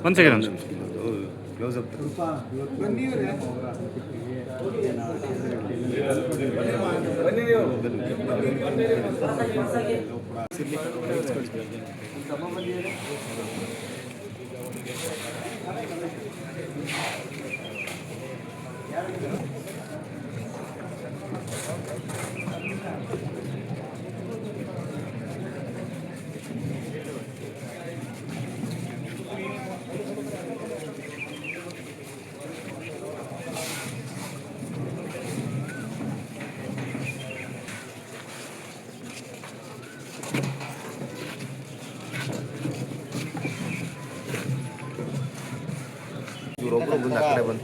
ಒಂದು second close up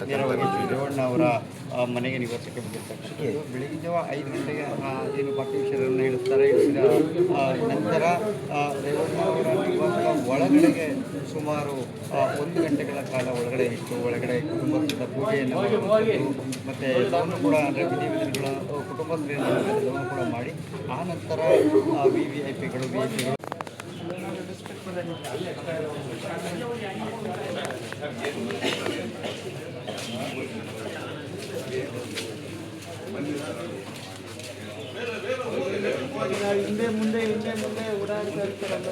ನೇರವಾಗಿ ದೇವಣ್ಣ ಅವರ ಮನೆಗೆ ನಿವಾಸಕ್ಕೆ ಬಂದಿರತಕ್ಕಂಥದ್ದು. ಬೆಳಗಿನ ಜಾವ 5 ಗಂಟೆಗೆ ಏನು ಬಾಕಿ ವಿಷಯಗಳನ್ನು ಇಳಿಸ್ತಾರೆ. ನಂತರ ರೇವಣ್ಣ ಅವರ ನಿವಾಸದ ಒಳಗಡೆಗೆ ಸುಮಾರು 1 ಗಂಟೆಗಳ ಕಾಲ ಒಳಗಡೆ ಇತ್ತು. ಒಳಗಡೆ ಕುಟುಂಬದ ಪೂಜೆಯನ್ನು ಮತ್ತು ಎಲ್ಲವನ್ನು ಕೂಡ ಅಂದರೆ ವಿಧಿವಿಧಾನಗಳ ಕುಟುಂಬಸ್ಥರಿಂದ ಎಲ್ಲವನ್ನು ಕೂಡ ಮಾಡಿ ಆ ನಂತರ VVIPಗಳು ಹಿಂದೆ ಮುಂದೆ ಓಡಾಡ್ತಾ ಇರ್ತಾರಲ್ಲ.